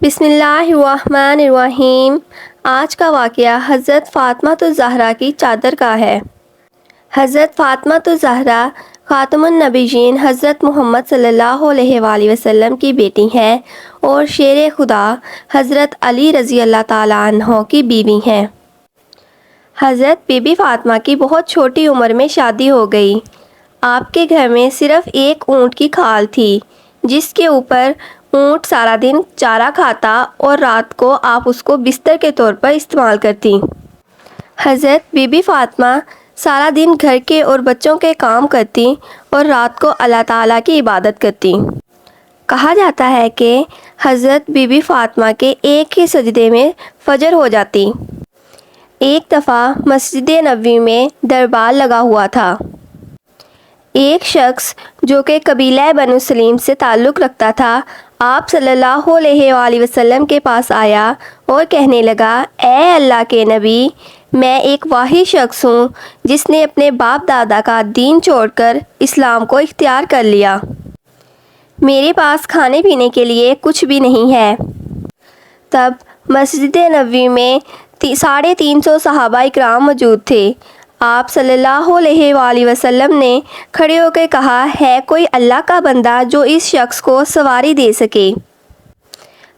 بسم اللہ الرحمن الرحیم۔ آج کا واقعہ حضرت فاطمہ الزہرا کی چادر کا ہے۔ حضرت فاطمہ الزہرا خاتم النبیین حضرت محمد صلی اللہ علیہ وآلہ وسلم کی بیٹی ہیں اور شیر خدا حضرت علی رضی اللہ تعالیٰ عنہ کی بیوی ہیں۔ حضرت بی بی فاطمہ کی بہت چھوٹی عمر میں شادی ہو گئی۔ آپ کے گھر میں صرف ایک اونٹ کی کھال تھی جس کے اوپر اونٹ سارا دن چارہ کھاتا اور رات کو آپ اس کو بستر کے طور پر استعمال کرتی۔ حضرت بی بی فاطمہ سارا دن گھر کے اور بچوں کے کام کرتی اور رات کو اللہ تعالیٰ کی عبادت کرتی۔ کہا جاتا ہے کہ حضرت بی بی فاطمہ کے ایک ہی سجدے میں فجر ہو جاتی۔ ایک دفعہ مسجد نبوی میں دربار لگا ہوا تھا۔ ایک شخص جو کہ قبیلہ بنو سلیم سے تعلق رکھتا تھا آپ صلی اللہ علیہ وآلہ وسلم کے پاس آیا اور کہنے لگا، اے اللہ کے نبی، میں ایک واحد شخص ہوں جس نے اپنے باپ دادا کا دین چھوڑ کر اسلام کو اختیار کر لیا۔ میرے پاس کھانے پینے کے لیے کچھ بھی نہیں ہے۔ تب مسجد نبوی میں 350 صحابہ اکرام موجود تھے۔ آپ صلی اللہ علیہ وآلہ وسلم نے کھڑے ہو کے کہا، ہے کوئی اللہ کا بندہ جو اس شخص کو سواری دے سکے؟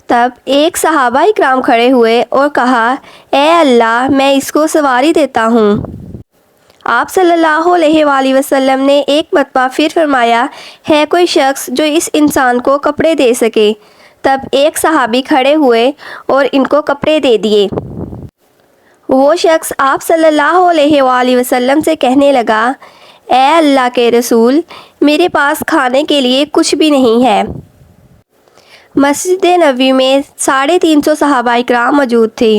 تب ایک صحابہ اکرام کھڑے ہوئے اور کہا، اے اللہ، میں اس کو سواری دیتا ہوں۔ آپ صلی اللہ علیہ وآلہ وسلم نے ایک مرتبہ پھر فرمایا، ہے کوئی شخص جو اس انسان کو کپڑے دے سکے؟ تب ایک صحابی کھڑے ہوئے اور ان کو کپڑے دے دیے۔ وہ شخص آپ صلی اللہ علیہ وآلہ وسلم سے کہنے لگا، اے اللہ کے رسول، میرے پاس کھانے کے لیے کچھ بھی نہیں ہے۔ مسجد نبوی میں 350 صحابہ اکرام موجود تھے۔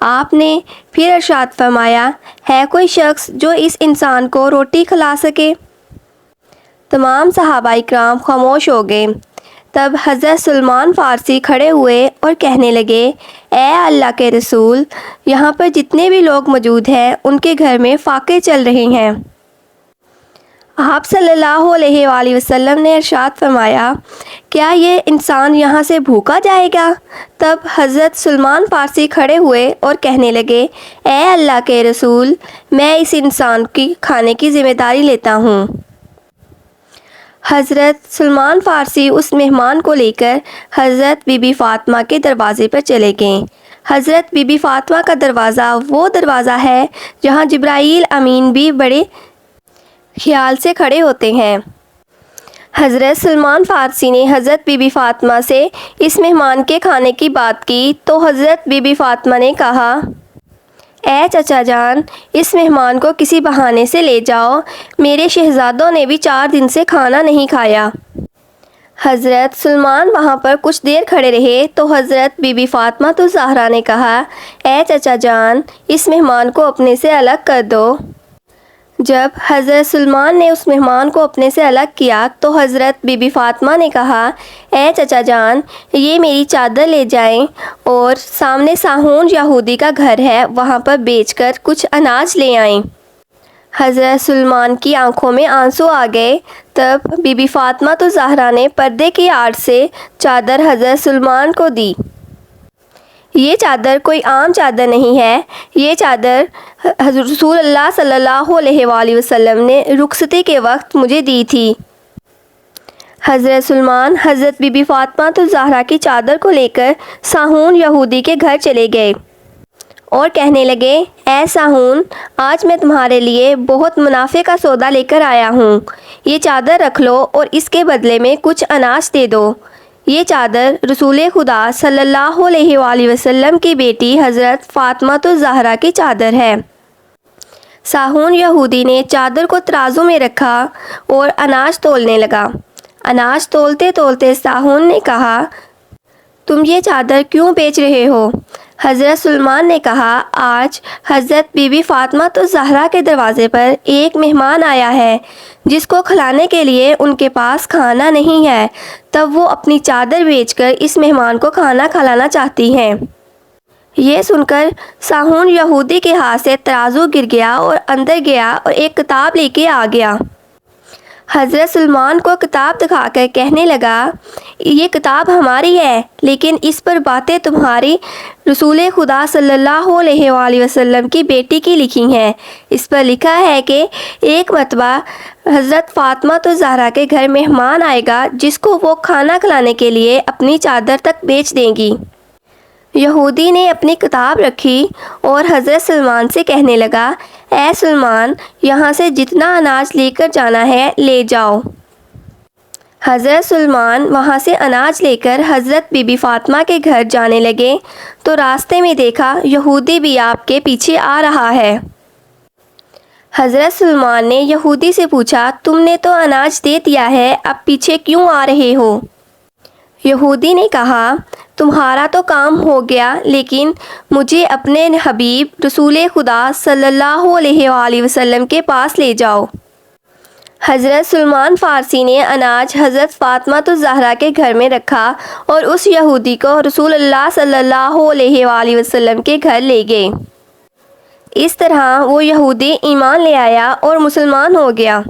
آپ نے پھر ارشاد فرمایا، ہے کوئی شخص جو اس انسان کو روٹی کھلا سکے؟ تمام صحابہ اکرام خاموش ہو گئے۔ تب حضرت سلمان فارسی کھڑے ہوئے اور کہنے لگے، اے اللہ کے رسول، یہاں پر جتنے بھی لوگ موجود ہیں ان کے گھر میں فاقے چل رہے ہیں۔ آپ صلی اللہ علیہ وآلہ وسلم نے ارشاد فرمایا، کیا یہ انسان یہاں سے بھوکا جائے گا؟ تب حضرت سلمان فارسی کھڑے ہوئے اور کہنے لگے، اے اللہ کے رسول، میں اس انسان کی کھانے کی ذمہ داری لیتا ہوں۔ حضرت سلمان فارسی اس مہمان کو لے کر حضرت بی بی فاطمہ کے دروازے پر چلے گئے۔ حضرت بی بی فاطمہ کا دروازہ وہ دروازہ ہے جہاں جبرائیل امین بھی بڑے خیال سے کھڑے ہوتے ہیں۔ حضرت سلمان فارسی نے حضرت بی بی فاطمہ سے اس مہمان کے کھانے کی بات کی تو حضرت بی بی فاطمہ نے کہا، اے چچا جان، اس مہمان کو کسی بہانے سے لے جاؤ، میرے شہزادوں نے بھی 4 دن سے کھانا نہیں کھایا۔ حضرت سلمان وہاں پر کچھ دیر کھڑے رہے تو حضرت بی بی فاطمہ الزہرا نے کہا، اے چچا جان، اس مہمان کو اپنے سے الگ کر دو۔ جب حضرت سلمان نے اس مہمان کو اپنے سے الگ کیا تو حضرت بی بی فاطمہ نے کہا، اے چچا جان، یہ میری چادر لے جائیں اور سامنے ساہون یہودی کا گھر ہے وہاں پر بیچ کر کچھ اناج لے آئیں۔ حضرت سلمان کی آنکھوں میں آنسو آ گئے۔ تب بی بی فاطمہ الزہرا نے پردے کی آڑ سے چادر حضرت سلمان کو دی۔ یہ چادر کوئی عام چادر نہیں ہے، یہ چادر رسول اللہ صلی اللہ علیہ وآلہ وسلم نے رخصتی کے وقت مجھے دی تھی۔ حضرت سلمان حضرت بی بی فاطمہ الزہرا کی چادر کو لے کر ساہون یہودی کے گھر چلے گئے اور کہنے لگے، اے ساہون، آج میں تمہارے لیے بہت منافع کا سودا لے کر آیا ہوں، یہ چادر رکھ لو اور اس کے بدلے میں کچھ اناج دے دو۔ یہ چادر رسول خدا صلی اللہ علیہ وآلہ وسلم کی بیٹی حضرت فاطمہ الزہرا کی چادر ہے۔ ساہون یہودی نے چادر کو ترازو میں رکھا اور اناج تولنے لگا۔ اناج تولتے تولتے ساہون نے کہا، تم یہ چادر کیوں بیچ رہے ہو؟ حضرت سلمان نے کہا، آج حضرت بی بی فاطمہ الزہرا کے دروازے پر ایک مہمان آیا ہے جس کو کھلانے کے لیے ان کے پاس کھانا نہیں ہے، تب وہ اپنی چادر بیچ کر اس مہمان کو کھانا کھلانا چاہتی ہیں۔ یہ سن کر ساہون یہودی کے ہاتھ سے ترازو گر گیا اور اندر گیا اور ایک کتاب لے کے آ گیا۔ حضرت سلمان کو کتاب دکھا کر کہنے لگا یہ کتاب ہماری ہے لیکن اس پر باتیں تمہاری رسول خدا صلی اللہ علیہ وآلہ وسلم کی بیٹی کی لکھی ہیں۔ اس پر لکھا ہے کہ ایک مرتبہ حضرت فاطمہ زہرا کے گھر مہمان آئے گا جس کو وہ کھانا کھلانے کے لیے اپنی چادر تک بیچ دیں گی۔ یہودی نے اپنی کتاب رکھی اور حضرت سلمان سے کہنے لگا اے سلمان، یہاں سے جتنا اناج لے کر جانا ہے لے جاؤ۔ حضرت سلمان وہاں سے اناج لے کر حضرت بی بی فاطمہ کے گھر جانے لگے تو راستے میں دیکھا یہودی بھی آپ کے پیچھے آ رہا ہے۔ حضرت سلمان نے یہودی سے پوچھا تم نے تو اناج دے دیا ہے، اب پیچھے کیوں آ رہے ہو؟ یہودی نے کہا تمہارا تو کام ہو گیا لیکن مجھے اپنے حبیب رسول خدا صلی اللہ علیہ وآلہ وسلم کے پاس لے جاؤ۔ حضرت سلمان فارسی نے اناج حضرت فاطمہ زہرا کے گھر میں رکھا اور اس یہودی کو رسول اللہ صلی اللہ علیہ وآلہ وسلم کے گھر لے گئے۔ اس طرح وہ یہودی ایمان لے آیا اور مسلمان ہو گیا۔